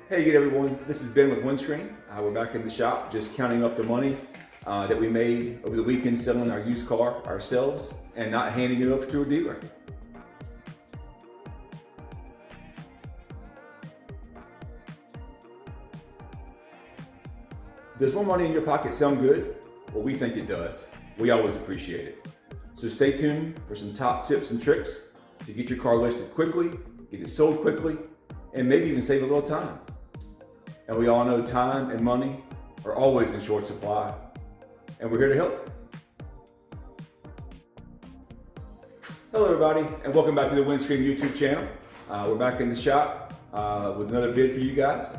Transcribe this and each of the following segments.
Hey again everyone, this is Ben with Wyndscreen. We're back in the shop just counting up the money that we made over the weekend selling our used car ourselves and not handing it over to a dealer. Does more money in your pocket sound good? Well, we think it does. We always appreciate it. So stay tuned for some top tips and tricks to get your car listed quickly, get it sold quickly, and maybe even save a little time. And we all know time and money are always in short supply, and we're here to help. Hello everybody, and welcome back to the Wyndscreen YouTube channel. We're back in the shop with another vid for you guys.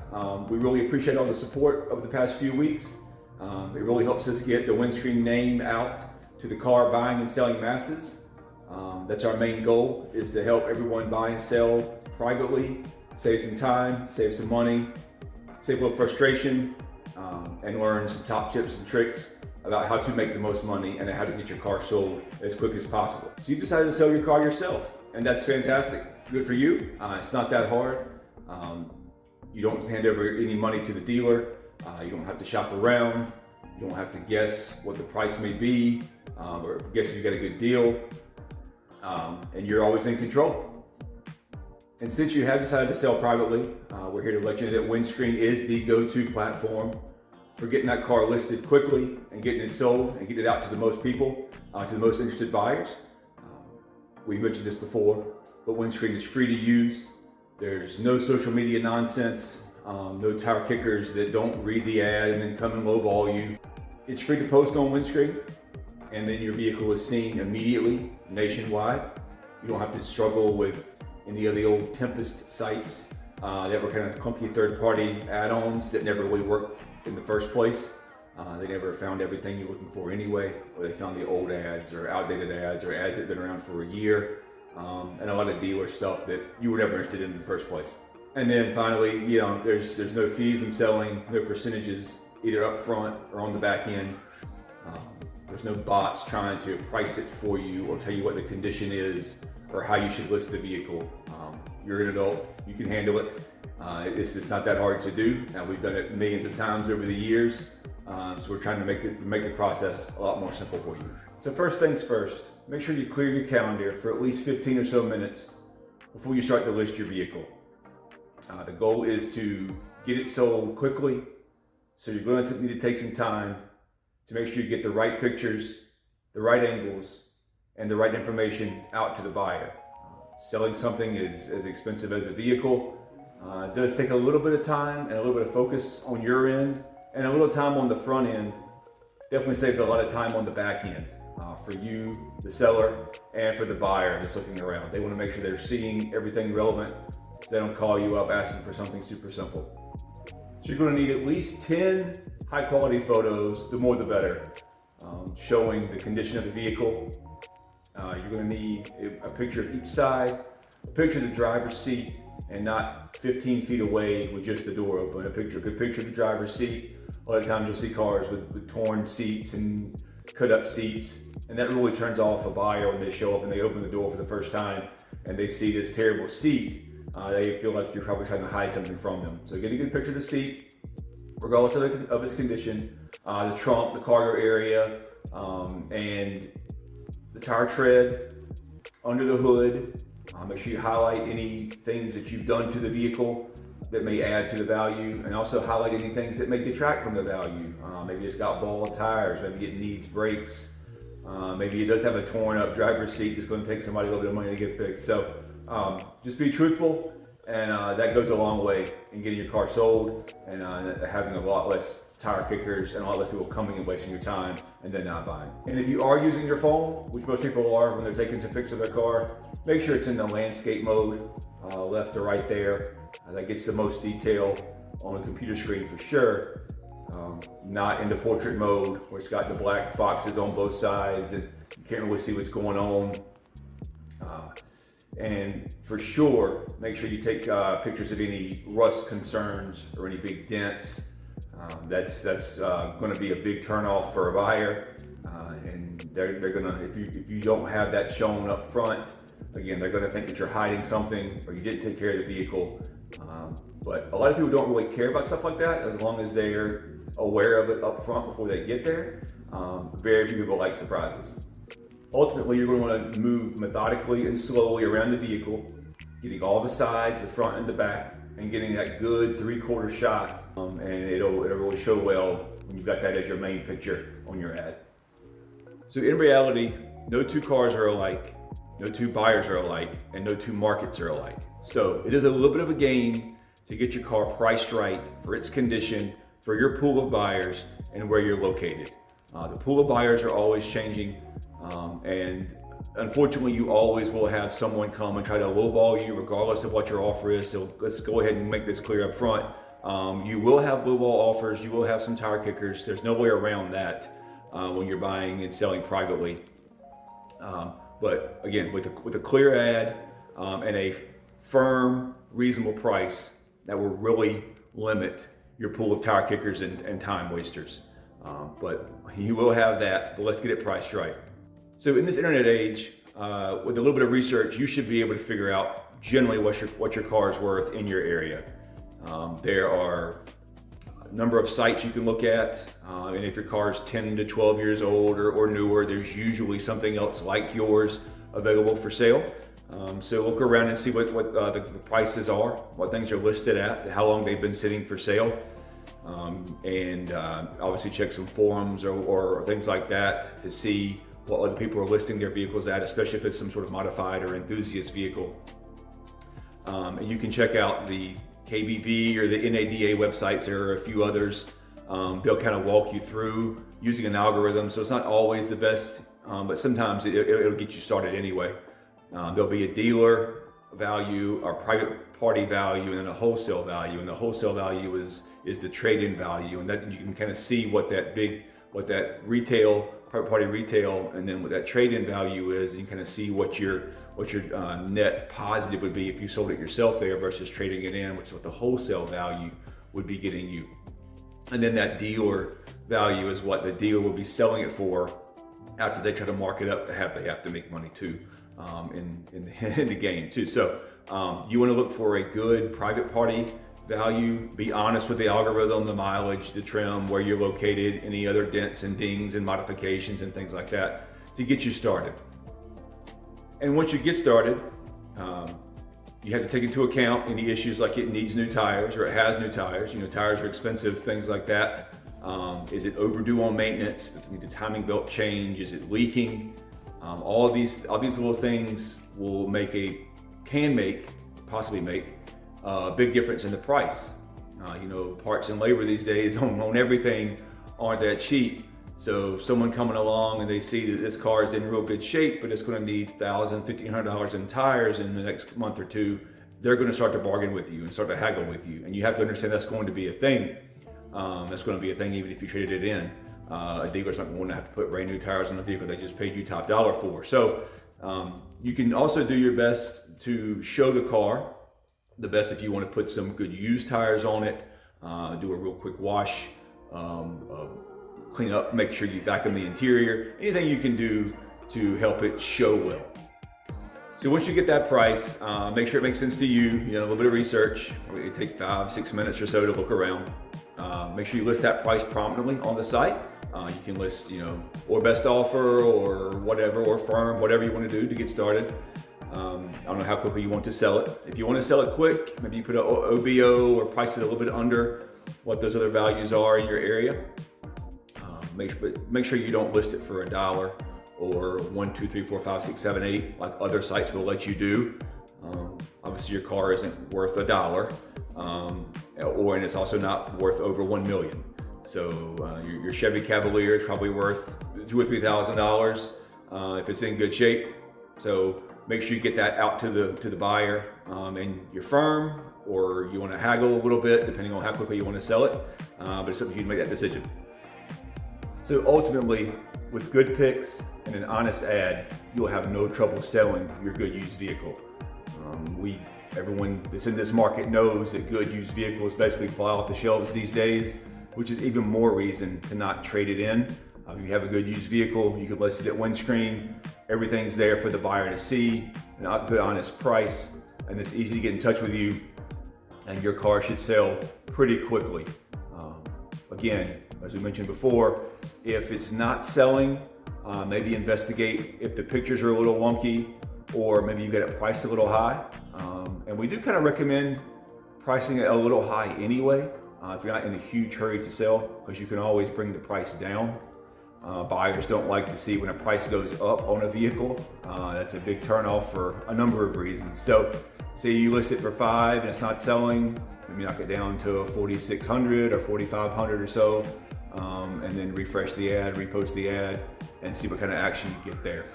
We really appreciate all the support over the past few weeks. It really helps us get the Wyndscreen name out to the car buying and selling masses. That's our main goal, is to help everyone buy and sell privately, save some time, save some money, save a little frustration, and learn some top tips and tricks about how to make the most money and how to get your car sold as quick as possible. So you decided to sell your car yourself, and that's fantastic. Good for you. It's not that hard. You don't hand over any money to the dealer. You don't have to shop around. You don't have to guess what the price may be, or guess if you got a good deal, and you're always in control. And since you have decided to sell privately, we're here to let you know that Wyndscreen is the go-to platform for getting that car listed quickly and getting it sold and getting it out to the most people, to the most interested buyers. We mentioned this before, but Wyndscreen is free to use. There's no social media nonsense, no tire kickers that don't read the ad and then come and lowball you. It's free to post on Wyndscreen, and then your vehicle is seen immediately nationwide. You don't have to struggle with any of the old Tempest sites that were kind of clunky third-party add-ons that never really worked in the first place. They never found everything you're looking for anyway, or they found the old ads or outdated ads or ads that have been around for a year, and a lot of dealer stuff that you were never interested in the first place. And then finally, you know, there's no fees when selling, no percentages either up front or on the back end. There's no bots trying to price it for you or tell you what the condition is or how you should list the vehicle. You're an adult, you can handle it. It's not that hard to do. We've done it millions of times over the years. So we're trying to make the process a lot more simple for you. So first things first, make sure you clear your calendar for at least 15 or so minutes before you start to list your vehicle. The goal is to get it sold quickly. So you're going to need to take some time to make sure you get the right pictures, the right angles, and the right information out to the buyer. Selling something is as expensive as a vehicle. It does take a little bit of time and a little bit of focus on your end, and a little time on the front end. Definitely saves a lot of time on the back end for you, the seller, and for the buyer that's looking around. They want to make sure they're seeing everything relevant so they don't call you up asking for something super simple. So you're going to need at least 10 high quality photos, the more the better, showing the condition of the vehicle. You're going to need a picture of each side, a picture of the driver's seat, and not 15 feet away with just the door open. A good picture of the driver's seat. A lot of times you'll see cars with torn seats and cut up seats, and that really turns off a buyer when they show up and they open the door for the first time and they see this terrible seat. They feel like you're probably trying to hide something from them. So get a good picture of the seat, regardless of its condition, the trunk, the cargo area, and the tire tread, under the hood. Make sure you highlight any things that you've done to the vehicle that may add to the value, and also highlight any things that may detract from the value. Maybe it's got bald tires, maybe it needs brakes, maybe it does have a torn up driver's seat that's going to take somebody a little bit of money to get fixed. So just be truthful, and that goes a long way in getting your car sold and having a lot less tire kickers and a lot less people coming and wasting your time and then not buying. And if you are using your phone, which most people are when they're taking some pics of their car, make sure it's in the landscape mode, left or right there. That gets the most detail on the computer screen for sure. Not in the portrait mode where it's got the black boxes on both sides and you can't really see what's going on. And for sure, make sure you take pictures of any rust concerns or any big dents. That's going to be a big turnoff for a buyer, and they're gonna, if you don't have that shown up front, again, they're going to think that you're hiding something or you didn't take care of the vehicle, But a lot of people don't really care about stuff like that as long as they're aware of it up front before they get there. Very few people like surprises. Ultimately, you're going to want to move methodically and slowly around the vehicle, getting all the sides, the front and the back, and getting that good 3/4 shot. And it'll really show well when you've got that as your main picture on your ad. So in reality, no two cars are alike, no two buyers are alike, and no two markets are alike. So it is a little bit of a game to get your car priced right for its condition, for your pool of buyers, and where you're located. The pool of buyers are always changing, and unfortunately, you always will have someone come and try to lowball you regardless of what your offer is. So let's go ahead and make this clear up front. You will have lowball offers, you will have some tire kickers. There's no way around that when you're buying and selling privately. But again, with a clear ad and a firm, reasonable price, that will really limit your pool of tire kickers and time wasters. But you will have that, but let's get it priced right. So in this internet age, with a little bit of research, you should be able to figure out generally what your car is worth in your area. There are a number of sites you can look at, and if your car is 10 to 12 years old or newer, there's usually something else like yours available for sale. So look around and see what the prices are, what things are listed at, how long they've been sitting for sale. And obviously check some forums or things like that to see what other people are listing their vehicles at, especially if it's some sort of modified or enthusiast vehicle. And you can check out the KBB or the NADA websites. There are a few others. They'll kind of walk you through using an algorithm, so it's not always the best, but sometimes it'll get you started anyway. There'll be a dealer value, or private party value, and then a wholesale value. And the wholesale value is the trade-in value, and that you can kind of see what that retail, private party retail, and then what that trade-in value is, and you kind of see what your net positive would be if you sold it yourself there versus trading it in, which is what the wholesale value would be getting you. And then that dealer value is what the dealer will be selling it for after they try to mark it up they have to make money too, in the game too. So you want to look for a good private party value. Be honest with the algorithm, the mileage, the trim, where you're located, any other dents and dings and modifications and things like that to get you started. And once you get started, you have to take into account any issues like it needs new tires or it has new tires. You know, tires are expensive, things like that. Is it overdue on maintenance? Does it need a timing belt change? Is it leaking? All these little things will possibly make a big difference in the price. Parts and labor these days on everything aren't that cheap. So someone coming along and they see that this car is in real good shape, but it's going to need $1,000, $1,500 in tires in the next month or two, they're going to start to bargain with you and start to haggle with you. And you have to understand that's going to be a thing. That's going to be a thing even if you traded it in. A dealer's not going to have to put brand new tires on a vehicle they just paid you top dollar for. So you can also do your best to show the car. The best if you want to put some good used tires on it, do a real quick wash, clean up, make sure you vacuum the interior, anything you can do to help it show well. So once you get that price, make sure it makes sense to you. A little bit of research. It take 5-6 minutes or so to look around. Make sure you list that price prominently on the site. You can list, or best offer or whatever, or firm, whatever you want to do to get started. I don't know how quickly you want to sell it. If you want to sell it quick, maybe you put an OBO or price it a little bit under what those other values are in your area. Make sure you don't list it for $1 or 1, 2, 3, 4, 5, 6, 7, 8 like other sites will let you do. Obviously your car isn't worth $1, and it's also not worth over $1 million. So your Chevy Cavalier is probably worth $2,000 or $3,000 if it's in good shape. So make sure you get that out to the buyer, and your firm, or you want to haggle a little bit depending on how quickly you want to sell it. But it's up to you to make that decision. So ultimately, with good picks and an honest ad, you'll have no trouble selling your good used vehicle. Everyone that's in this market knows that good used vehicles basically fly off the shelves these days, which is even more reason to not trade it in. If you have a good used vehicle, you can list it at Wyndscreen. Everything's there for the buyer to see, a good honest price, and it's easy to get in touch with you. and your car should sell pretty quickly. Again, as we mentioned before, if it's not selling, maybe investigate if the pictures are a little wonky, or maybe you get it priced a little high. And we do kind of recommend pricing it a little high anyway, if you're not in a huge hurry to sell, because you can always bring the price down. Buyers don't like to see when a price goes up on a vehicle. That's a big turnoff for a number of reasons. So say you list it for $5 and it's not selling, maybe knock it down to $4,600 or $4,500 or so, and then refresh the ad, repost the ad, and see what kind of action you get there.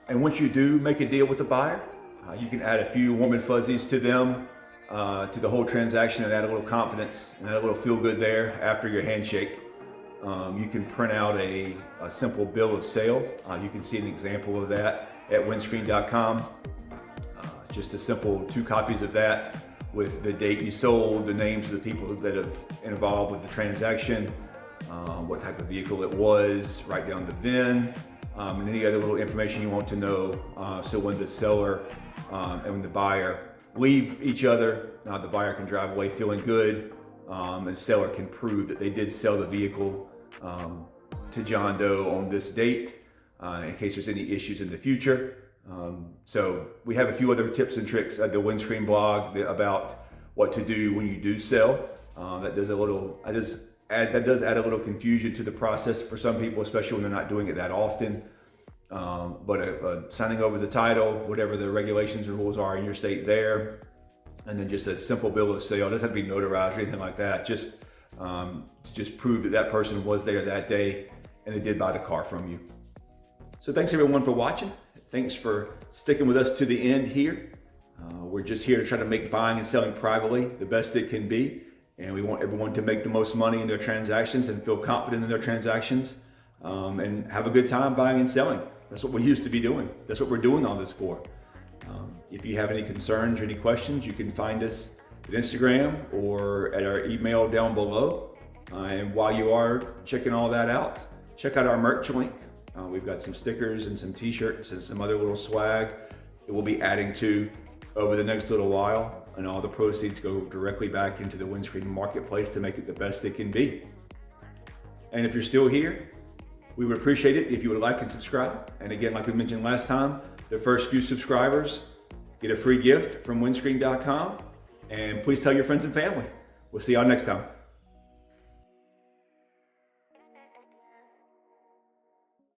And once you do make a deal with the buyer, you can add a few warm and fuzzies to them, to the whole transaction, and add a little confidence and add a little feel good there after your handshake. You can print out a simple bill of sale. You can see an example of that at Wyndscreen.com. Just a simple 2 copies of that with the date you sold, the names of the people that have involved with the transaction, what type of vehicle it was, write down the VIN, and any other little information you want to know. So when the seller and when the buyer leave each other, the buyer can drive away feeling good, and the seller can prove that they did sell the vehicle to John Doe on this date, in case there's any issues in the future. So we have a few other tips and tricks at the Wyndscreen blog about what to do when you do sell. That does add a little confusion to the process for some people, especially when they're not doing it that often. But signing over the title, whatever the regulations and rules are in your state there, and then just a simple bill of sale. It doesn't have to be notarized or anything like that. Just to just prove that that person was there that day and they did buy the car from you. So thanks everyone for watching. Thanks for sticking with us to the end here. We're just here to try to make buying and selling privately the best it can be. And we want everyone to make the most money in their transactions and feel confident in their transactions, and have a good time buying and selling. That's what we used to be doing. That's what we're doing all this for. If you have any concerns or any questions, you can find us at Instagram or at our email down below. And while you are checking all that out, check out our merch link. We've got some stickers and some t-shirts and some other little swag that we'll be adding to over the next little while. And all the proceeds go directly back into the Wyndscreen marketplace to make it the best it can be. And if you're still here, we would appreciate it if you would like and subscribe. And again, like we mentioned last time, the first few subscribers get a free gift from Wyndscreen.com. And please tell your friends and family. We'll see y'all next time.